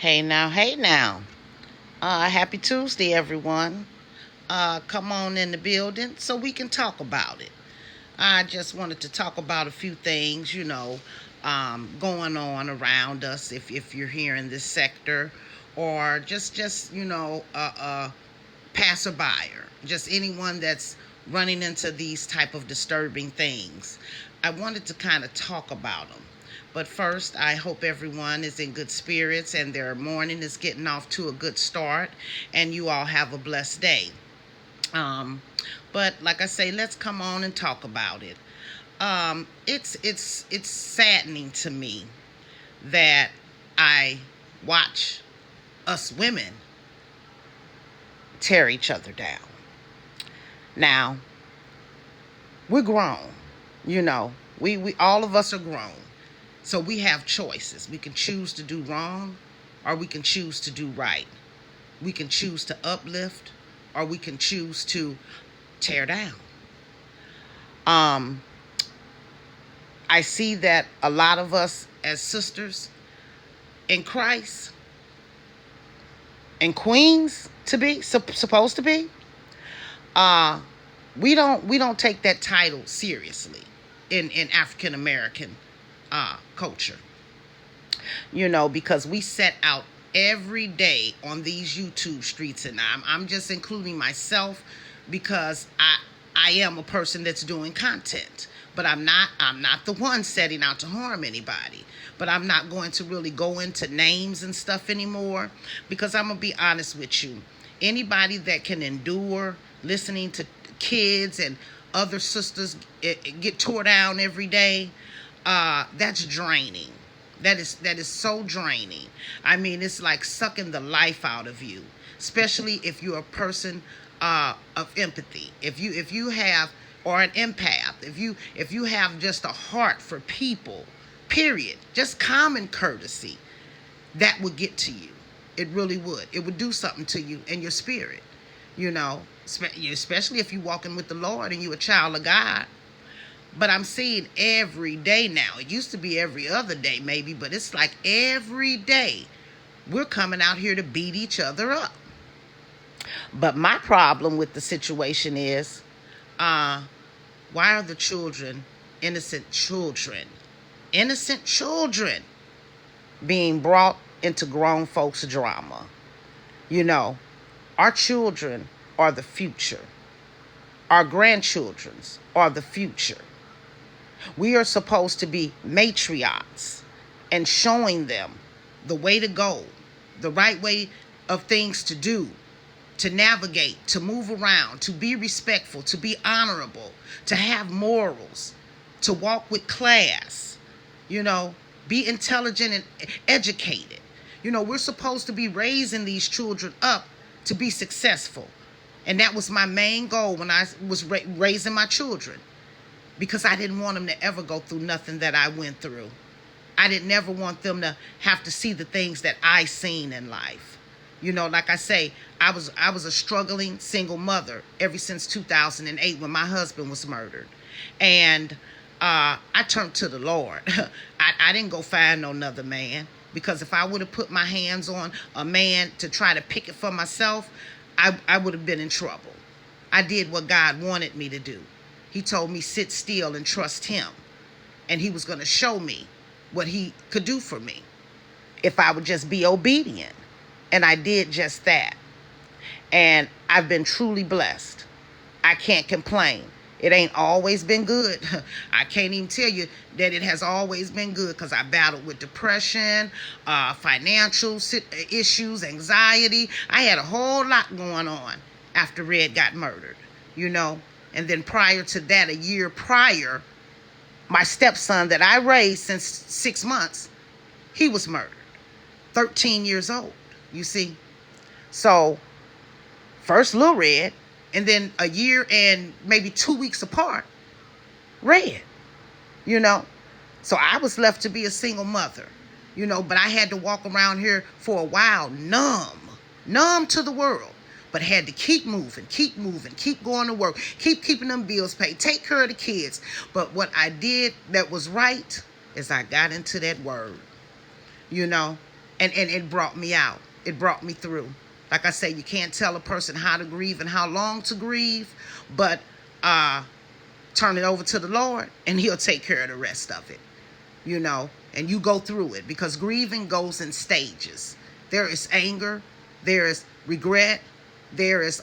Hey now. Happy Tuesday, everyone. Come on in the building so we can talk about it. I just wanted to talk about a few things, going on around us. If you're here in this sector, or just passerby, or just anyone that's running into these type of disturbing things. I wanted to kind of talk about them. But first, I hope everyone is in good spirits and their morning is getting off to a good start, and you all have a blessed day. Um, but like I say, let's come on and talk about it. It's saddening to me that I watch us women tear each other down. Now, we're grown, you know. We all of us are grown. So we have choices. We can choose to do wrong or we can choose to do right. We can choose to uplift or we can choose to tear down. Um I see that a lot of us as sisters in Christ and queens to be supposed to be, uh we don't take that title seriously in African American culture, because we set out every day on these YouTube streets, and I'm just including myself because I am a person that's doing content, but I'm not the one setting out to harm anybody. But I'm not going to really go into names and stuff anymore because I'm gonna be honest with you. Anybody that can endure listening to kids and other sisters get tore down every day, that's draining. That is so draining. I mean, it's like sucking the life out of you, especially if you're a person of empathy. If you have, or an empath, if you have just a heart for people, period, just common courtesy, that would get to you. It really would. It would do something to you in your spirit. Especially if you're walking with the Lord and you're a child of God. But I'm seeing every day now. It used to be every other day, maybe, but it's like every day we're coming out here to beat each other up. But my problem with the situation is, uh, why are the children, innocent children, being brought into grown folks' drama? You know, our children are the future. Our grandchildren's are the future. We are supposed to be matriarchs and showing them the way to go, the right way of things to do, to navigate, to move around, to be respectful, to be honorable, to have morals, to walk with class, you know, be intelligent and educated. We're supposed to be raising these children up to be successful. And that was my main goal when I was raising my children, because I didn't want them to ever go through nothing that I went through. I didn't never want them to have to see the things that I seen in life. Like I say, I was a struggling single mother ever since 2008 when my husband was murdered. And I turned to the Lord. I didn't go find no another man, because if I would have put my hands on a man to try to pick it for myself, I would have been in trouble. I did what God wanted me to do. He told me sit still and trust him. And he was going to show me what he could do for me if I would just be obedient. And I did just that. And I've been truly blessed. I can't complain. It ain't always been good. I can't even tell you that it has always been good, because I battled with depression, financial issues, anxiety. I had a whole lot going on after Red got murdered, you know. And then prior to that, a year prior, my stepson that I raised since 6 months, he was murdered. 13 years old, you see. So, first Lil Red, and then a year and maybe 2 weeks apart, Red, you know. So I was left to be a single mother, but I had to walk around here for a while numb to the world. But had to keep moving, keep going to work, keep keeping them bills paid, take care of the kids. But what I did that was right is I got into that word, you know. And it brought me out. It brought me through. Like I say, you can't tell a person how to grieve and how long to grieve, but turn it over to the Lord and he'll take care of the rest of it, and you go through it, because grieving goes in stages. There is anger, there is regret, there is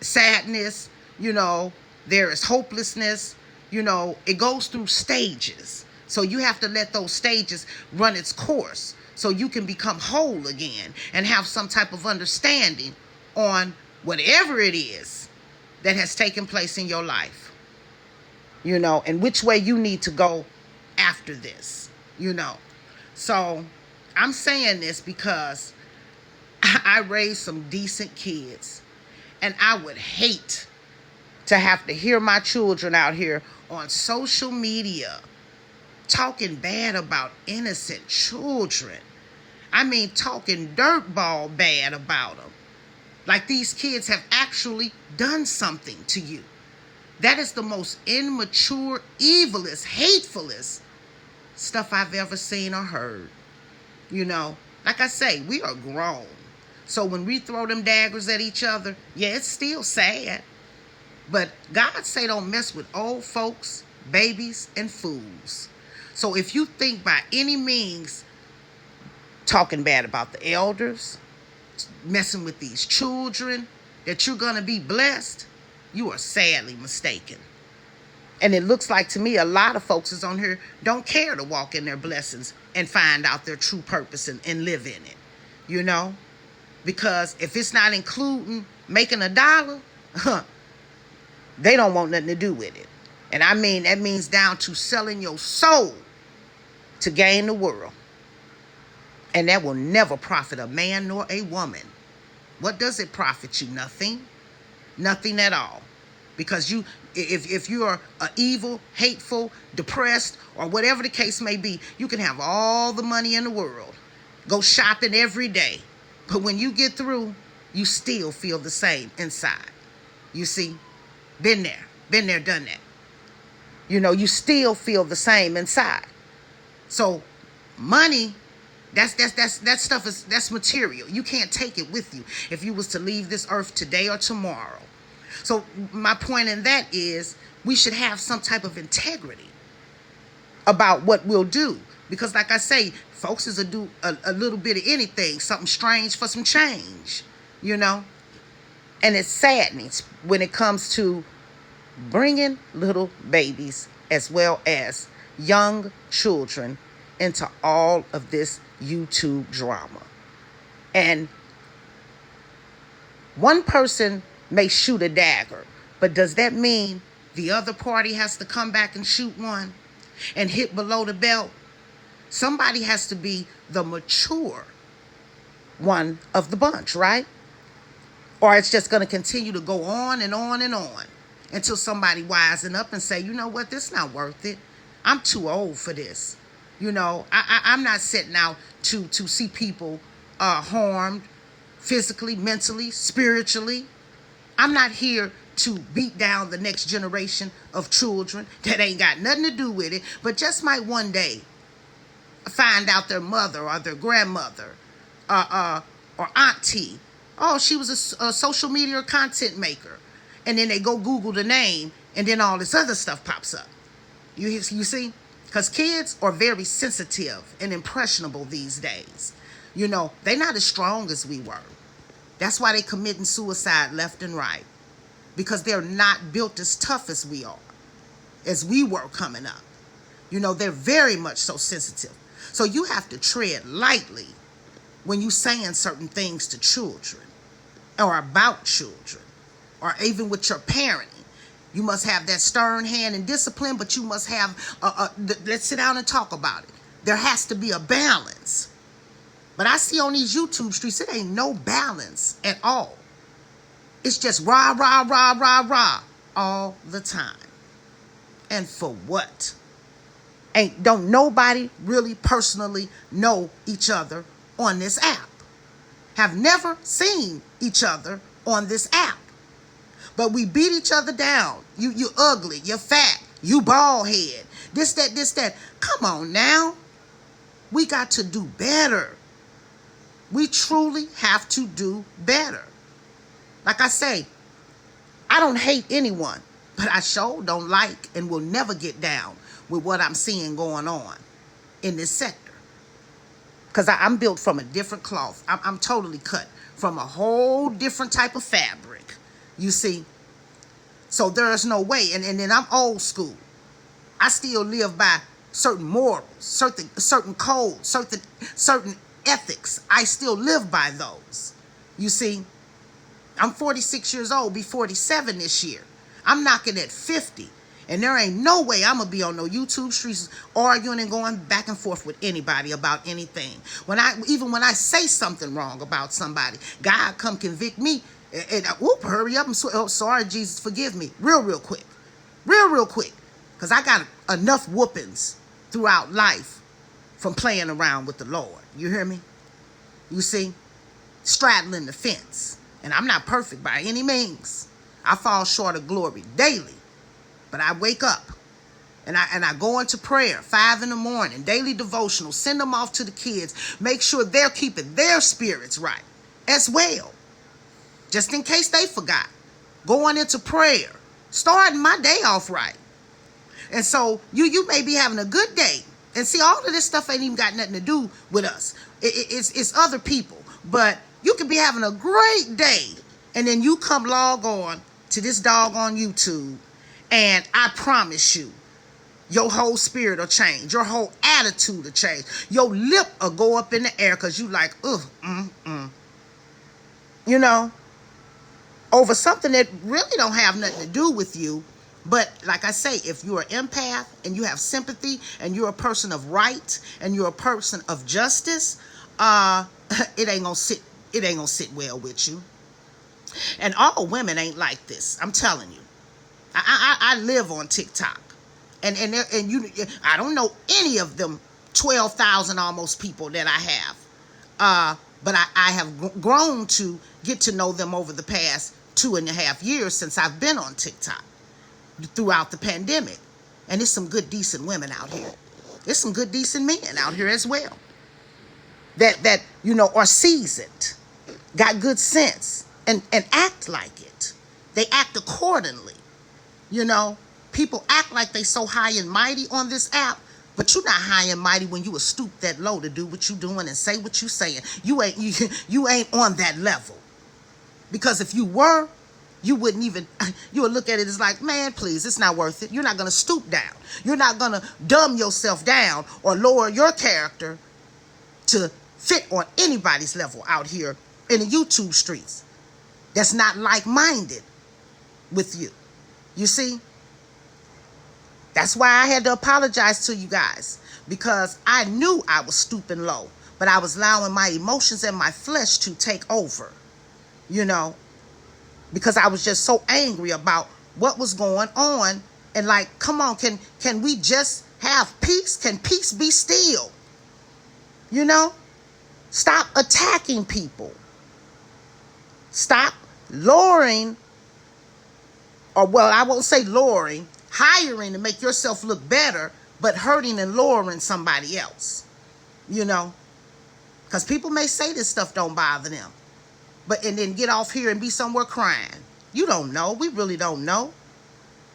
sadness, there is hopelessness, it goes through stages. So you have to let those stages run its course so you can become whole again and have some type of understanding on whatever it is that has taken place in your life, and which way you need to go after this, So I'm saying this because I raised some decent kids, and I would hate to have to hear my children out here on social media talking bad about innocent children. I mean, talking dirtball bad about them. Like these kids have actually done something to you. That is the most immature, evilest, hatefulest stuff I've ever seen or heard. Like I say, we are grown. So when we throw them daggers at each other, yeah, it's still sad. But God say don't mess with old folks, babies, and fools. So if you think by any means talking bad about the elders, messing with these children, that you're going to be blessed, you are sadly mistaken. And it looks like to me a lot of folks is on here don't care to walk in their blessings and find out their true purpose and live in it, Because if it's not including making $1, they don't want nothing to do with it. And I mean, that means down to selling your soul to gain the world. And that will never profit a man nor a woman. What does it profit you? Nothing. Nothing at all. Because if you're evil, hateful, depressed, or whatever the case may be, you can have all the money in the world. Go shopping every day. But when you get through, you still feel the same inside. You see? Been there, done that. You still feel the same inside. So money, that stuff that's material. You can't take it with you if you was to leave this earth today or tomorrow. So my point in that is we should have some type of integrity about what we'll do. Because like I say, folks is do a little bit of anything, something strange for some change, And it's saddening when it comes to bringing little babies as well as young children into all of this YouTube drama. And one person may shoot a dagger, but does that mean the other party has to come back and shoot one and hit below the belt? Somebody has to be the mature one of the bunch, right? Or it's just going to continue to go on and on and on until somebody wisen up and say, you know what, this is not worth it. I'm too old for this. I'm not setting out to see people harmed physically, mentally, spiritually. I'm not here to beat down the next generation of children that ain't got nothing to do with it, but just might one day find out their mother or their grandmother or auntie, oh, she was a social media content maker. And then they go Google the name, and then all this other stuff pops up. You see? Because kids are very sensitive and impressionable these days. They're not as strong as we were. That's why they're committing suicide left and right. Because they're not built as tough as we are, as we were coming up. They're very much so sensitive. So you have to tread lightly when you're saying certain things to children or about children or even with your parenting. You must have that stern hand and discipline, but you must have, let's sit down and talk about it. There has to be a balance. But I see on these YouTube streets, it ain't no balance at all. It's just rah, rah, rah, rah, rah all the time. And for what? Don't nobody really personally know each other on this app. Have never seen each other on this app. But we beat each other down. You ugly, you're fat, you bald head. This, that. Come on now. We got to do better. We truly have to do better. Like I say, I don't hate anyone, but I sure don't like and will never get down with what I'm seeing going on in this sector. Because I'm built from a different cloth. I'm totally cut from a whole different type of fabric, you see. So there's no way. And then I'm old school. I still live by certain morals, certain codes, certain ethics. I still live by those. You see, I'm 46 years old, be 47 this year. I'm knocking at 50. And there ain't no way I'm going to be on no YouTube streets arguing and going back and forth with anybody about anything. Even when I say something wrong about somebody, God come convict me and whoop, hurry up and sorry, Jesus, forgive me. Real quick. Real quick. Because I got enough whoopings throughout life from playing around with the Lord. You hear me? You see? Straddling the fence. And I'm not perfect by any means. I fall short of glory daily. But I wake up and I go into prayer 5 a.m, daily devotional, send them off to the kids, make sure they're keeping their spirits right as well. Just in case they forgot. Going into prayer, starting my day off right. And so you may be having a good day. And see, all of this stuff ain't even got nothing to do with us. It's other people. But you could be having a great day. And then you come log on to this doggone YouTube. And I promise you, your whole spirit will change. Your whole attitude will change. Your lip will go up in the air because you like, you know, over something that really don't have nothing to do with you. But like I say, if you're an empath and you have sympathy and you're a person of right and you're a person of justice, it ain't gonna sit well with you. And all women ain't like this. I'm telling you. I live on TikTok, and you, I don't know any of them 12,000 almost people that I have, but I have grown to get to know them over the past 2.5 years since I've been on TikTok throughout the pandemic, and there's some good decent women out here. There's some good decent men out here as well that you know are seasoned, got good sense, and act like it. They act accordingly. You know, people act like they so high and mighty on this app, but you're not high and mighty when you will stoop that low to do what you doing and say what you saying. You ain't on that level. Because if you were, you wouldn't even, you would look at it as like, man, please, it's not worth it. You're not going to stoop down. You're not going to dumb yourself down or lower your character to fit on anybody's level out here in the YouTube streets that's not like-minded with you. You see? That's why I had to apologize to you guys, because I knew I was stooping low, but I was allowing my emotions and my flesh to take over, you know, because I was just so angry about what was going on. And like, come on, can we just have peace? Can peace be still? You know? Stop attacking people. Stop lowering, or well, I won't say lowering, hiring to make yourself look better, but hurting and lowering somebody else, you know, because people may say this stuff don't bother them, and then get off here and be somewhere crying. You don't know. We really don't know,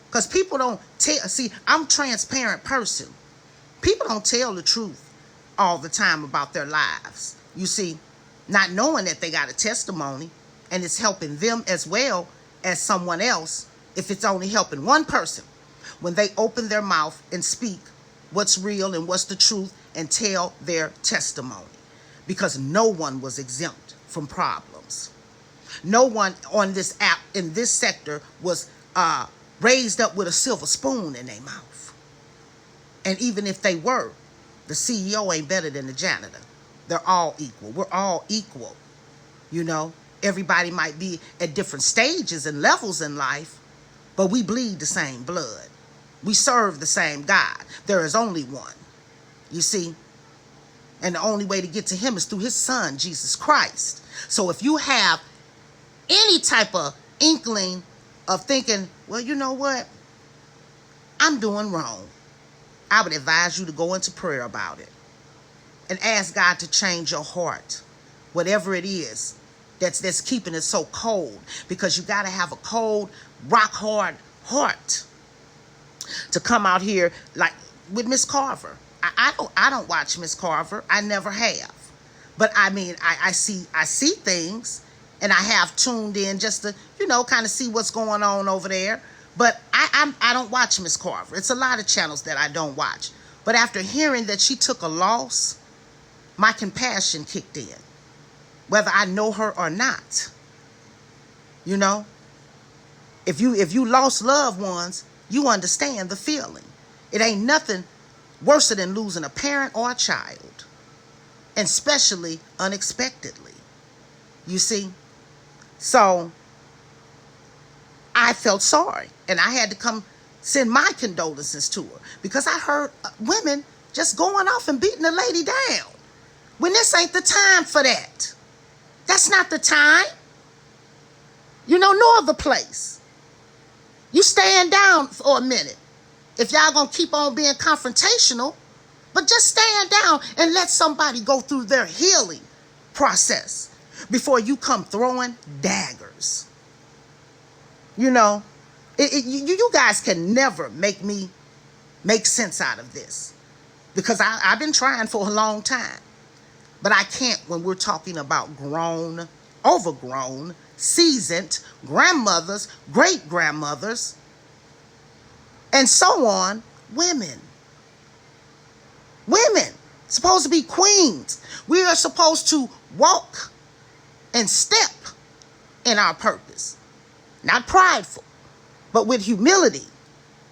because people don't tell. See, I'm a transparent person. People don't tell the truth all the time about their lives, you see, not knowing that they got a testimony and it's helping them as well as someone else. If it's only helping one person, when they open their mouth and speak what's real and what's the truth and tell their testimony, because no one was exempt from problems. No one on this app in this sector was raised up with a silver spoon in their mouth. And even if they were, the CEO ain't better than the janitor. They're all equal. We're all equal. You know, everybody might be at different stages and levels in life, but we bleed the same blood. We serve the same God. There is only one, you see. And the only way to get to him is through his son, Jesus Christ. So if you have any type of inkling of thinking, well, you know what? I'm doing wrong. I would advise you to go into prayer about it and ask God to change your heart whatever it is that's keeping it so cold, because you got to have a cold, rock hard heart to come out here like with Miss Carver. I don't watch Miss Carver. I never have. But I mean, I see things, and I have tuned in just to, kind of see what's going on over there. But I don't watch Miss Carver. It's a lot of channels that I don't watch. But after hearing that she took a loss, my compassion kicked in, whether I know her or not. If you lost loved ones, you understand the feeling. It ain't nothing worse than losing a parent or a child, and especially unexpectedly. You see? So I felt sorry, and I had to come send my condolences to her, because I heard women just going off and beating the lady down when this ain't the time for that. That's not the time, nor the place. You stand down for a minute if y'all gonna keep on being confrontational, but just stand down and let somebody go through their healing process before you come throwing daggers. You guys can never make me make sense out of this, because I've been trying for a long time, but I can't when we're talking about grown, overgrown, seasoned grandmothers, great-grandmothers, and so on, women. Women, supposed to be queens. We are supposed to walk and step in our purpose. Not prideful, but with humility,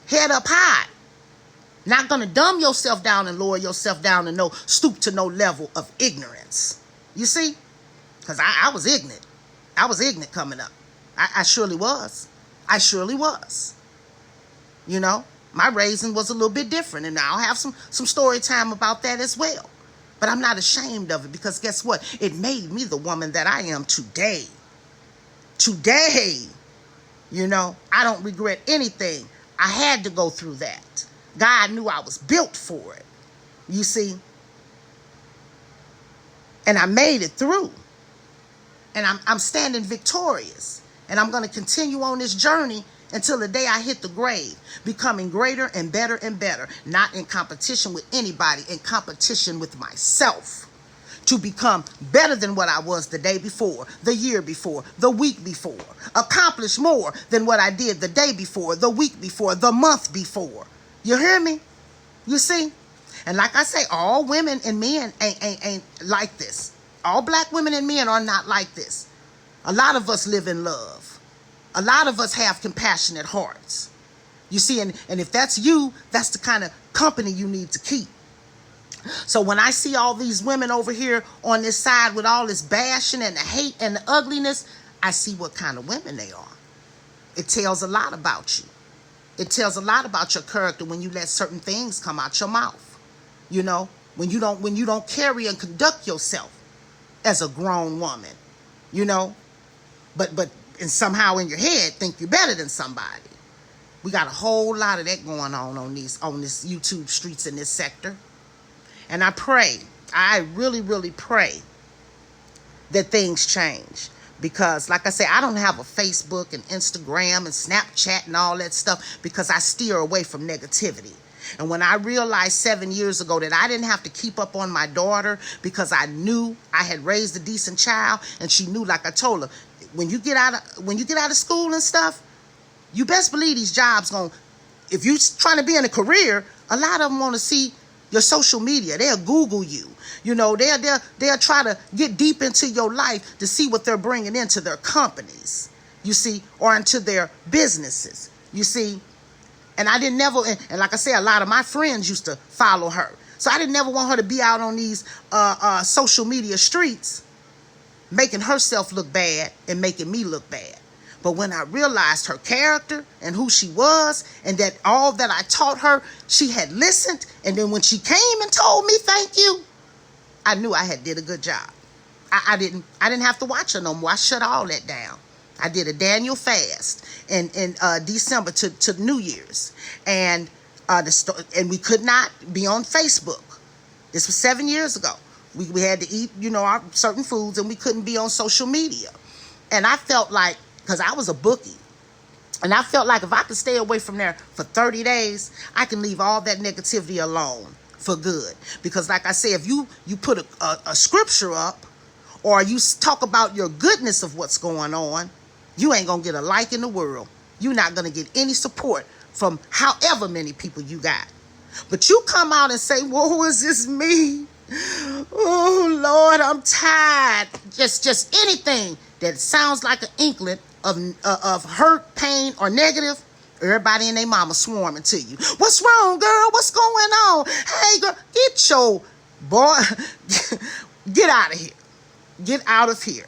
head up high. Not going to dumb yourself down and lower yourself down and stoop to no level of ignorance. You see? Because I was ignorant. I was ignorant coming up. I surely was. I surely was. My raising was a little bit different, and I'll have some story time about that as well. But I'm not ashamed of it, because guess what? It made me the woman that I am today. Today, I don't regret anything. I had to go through that. God knew I was built for it. You see? And I made it through. And I'm standing victorious. And I'm going to continue on this journey until the day I hit the grave, becoming greater and better, not in competition with anybody, in competition with myself, to become better than what I was the day before, the year before, the week before, accomplish more than what I did the day before, the week before, the month before. You hear me? You see? And like I say, all women and men ain't like this. All black women and men are not like this. A lot of us live in love. A lot of us have compassionate hearts. You see, and if that's you, that's the kind of company you need to keep. So when I see all these women over here on this side with all this bashing and the hate and the ugliness, I see what kind of women they are. It tells a lot about you. It tells a lot about your character when you let certain things come out your mouth. When you don't carry and conduct yourself as a grown woman, but and somehow in your head think you're better than somebody. We got a whole lot of that going on this YouTube streets in this sector. And I really, really pray that things change. Because like I say, I don't have a Facebook and Instagram and Snapchat and all that stuff, because I steer away from negativity. And when I realized 7 years ago that I didn't have to keep up on my daughter, because I knew I had raised a decent child, and she knew, like I told her, when you get out of school and stuff, you best believe these jobs if you're trying to be in a career, a lot of them want to see your social media. They'll Google you. They'll try to get deep into your life to see what they're bringing into their companies, you see, or into their businesses, you see. And I didn't never, and like I say, a lot of my friends used to follow her. So I didn't never want her to be out on these social media streets making herself look bad and making me look bad. But when I realized her character and who she was, and that all that I taught her, she had listened, and then when she came and told me thank you, I knew I had did a good job. I didn't have to watch her no more. I shut all that down. I did a Daniel fast in December to New Year's, and we could not be on Facebook. This was 7 years ago. We had to eat, our certain foods, and we couldn't be on social media. And I felt like, because I was a bookie, and I felt like if I could stay away from there for 30 days, I can leave all that negativity alone for good. Because like I say, if you put a scripture up, or you talk about your goodness of what's going on, you ain't going to get a like in the world. You're not going to get any support from however many people you got. But you come out and say, woe is this me? Oh, Lord, I'm tired. Just anything that sounds like an inkling of hurt, pain, or negative, everybody and their mama swarming to you. What's wrong, girl? What's going on? Hey, girl, get your boy, get out of here. Get out of here.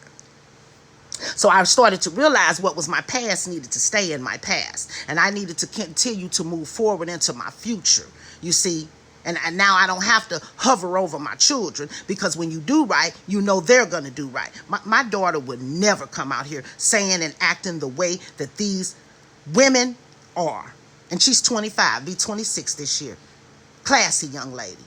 So I started to realize what was my past needed to stay in my past. And I needed to continue to move forward into my future, you see. And now I don't have to hover over my children, because when you do right, you know they're going to do right. My daughter would never come out here saying and acting the way that these women are. And she's 25, be 26 this year. Classy young lady,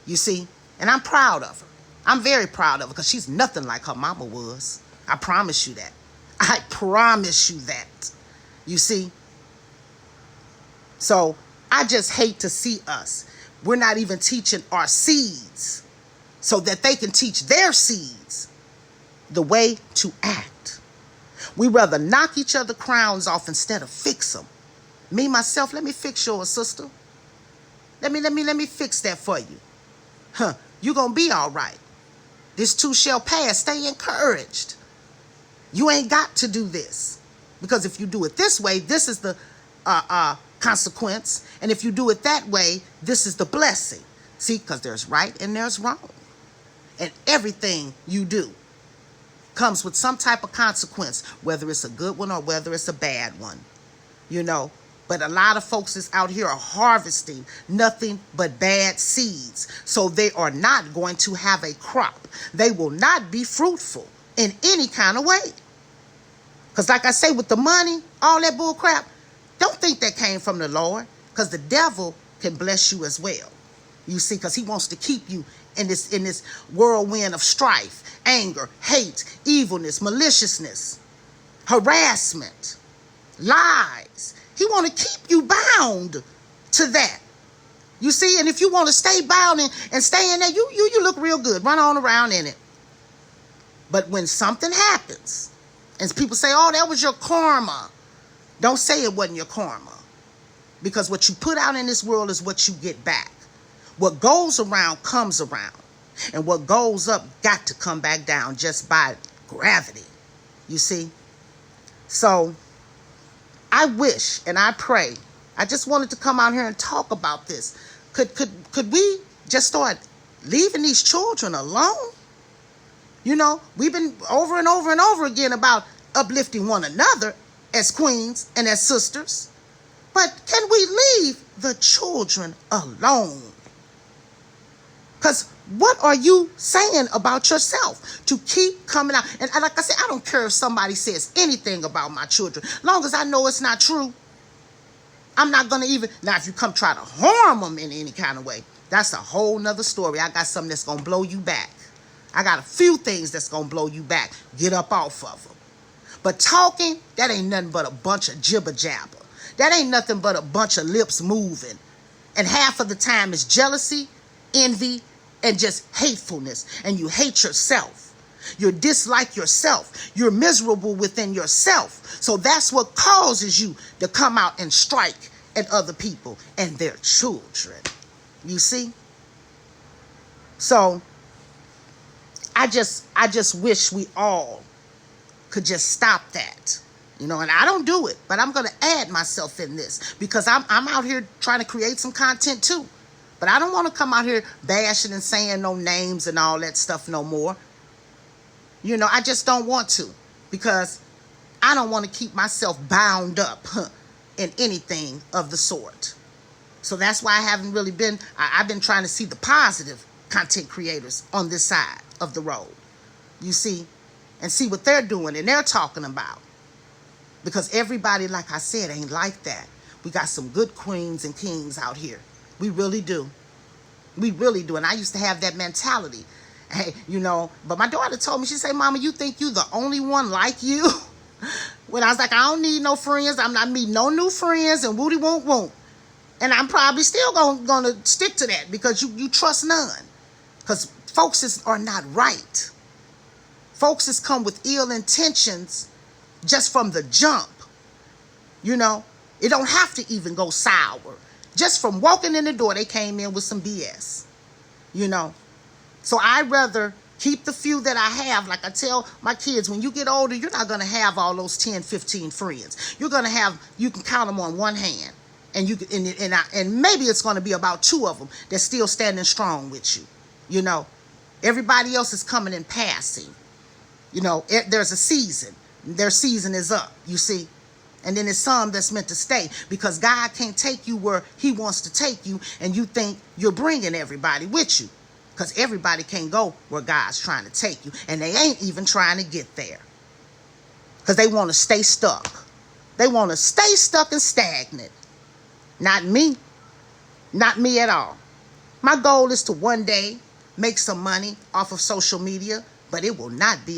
you see. And I'm proud of her. I'm very proud of her, because she's nothing like her mama was. I promise you that. I promise you that. You see? So I just hate to see us. We're not even teaching our seeds so that they can teach their seeds the way to act. We rather knock each other crowns off instead of fix them. Me, myself, let me fix yours, sister. Let me fix that for you. You're going to be all right. This too shall pass. Stay encouraged. You ain't got to do this. Because if you do it this way, this is the consequence. And if you do it that way, this is the blessing. See, because there's right and there's wrong. And everything you do comes with some type of consequence, whether it's a good one or whether it's a bad one. But a lot of folks is out here are harvesting nothing but bad seeds. So they are not going to have a crop. They will not be fruitful in any kind of way. Because like I say, with the money, all that bull crap, don't think that came from the Lord. Because the devil can bless you as well. You see, because he wants to keep you in this whirlwind of strife, anger, hate, evilness, maliciousness, harassment, lies. He want to keep you bound to that. You see, and if you want to stay bound and stay in there, you look real good. Run on around in it. But when something happens, and people say, oh, that was your karma. Don't say it wasn't your karma. Because what you put out in this world is what you get back. What goes around comes around. And what goes up got to come back down just by gravity. You see? So I wish and I pray. I just wanted to come out here and talk about this. Could we just start leaving these children alone? We've been over and over and over again about uplifting one another as queens and as sisters. But can we leave the children alone? Because what are you saying about yourself to keep coming out? And like I said, I don't care if somebody says anything about my children. Long as I know it's not true. I'm not going to even... Now, if you come try to harm them in any kind of way, that's a whole nother story. I got something that's going to blow you back. I got a few things that's going to blow you back. Get up off of them. But talking, that ain't nothing but a bunch of jibber jabber. That ain't nothing but a bunch of lips moving. And half of the time it's jealousy, envy, and just hatefulness. And you hate yourself. You dislike yourself. You're miserable within yourself. So that's what causes you to come out and strike at other people and their children. You see? So I just wish we all could just stop that. And I don't do it, but I'm going to add myself in this because I'm out here trying to create some content too. But I don't want to come out here bashing and saying no names and all that stuff no more. I just don't want to because I don't want to keep myself bound up in anything of the sort. So that's why I haven't really been, I've been trying to see the positive content creators on this side of the road, you see, and see what they're doing and they're talking about. Because everybody, like I said, ain't like that. We got some good queens and kings out here. We really do. We really do. And I used to have that mentality. Hey, but my daughter told me, she said, Mama, you think you the only one like you? When I was like, I don't need no friends. I'm not meeting no new friends and woody won't won't. And I'm probably still gonna stick to that because you trust none. Because folks are not right. Folks come with ill intentions just from the jump. It don't have to even go sour. Just from walking in the door, they came in with some BS. So I'd rather keep the few that I have. Like I tell my kids, when you get older, you're not going to have all those 10, 15 friends. You can count them on one hand. And maybe it's going to be about 2 of them that's still standing strong with you. Everybody else is coming and passing. There's a season. Their season is up, you see. And then there's some that's meant to stay because God can't take you where he wants to take you, and you think you're bringing everybody with you. Because everybody can't go where God's trying to take you. And they ain't even trying to get there. Because they want to stay stuck. They want to stay stuck and stagnant. Not me. Not me at all. My goal is to one day make some money off of social media, but it will not be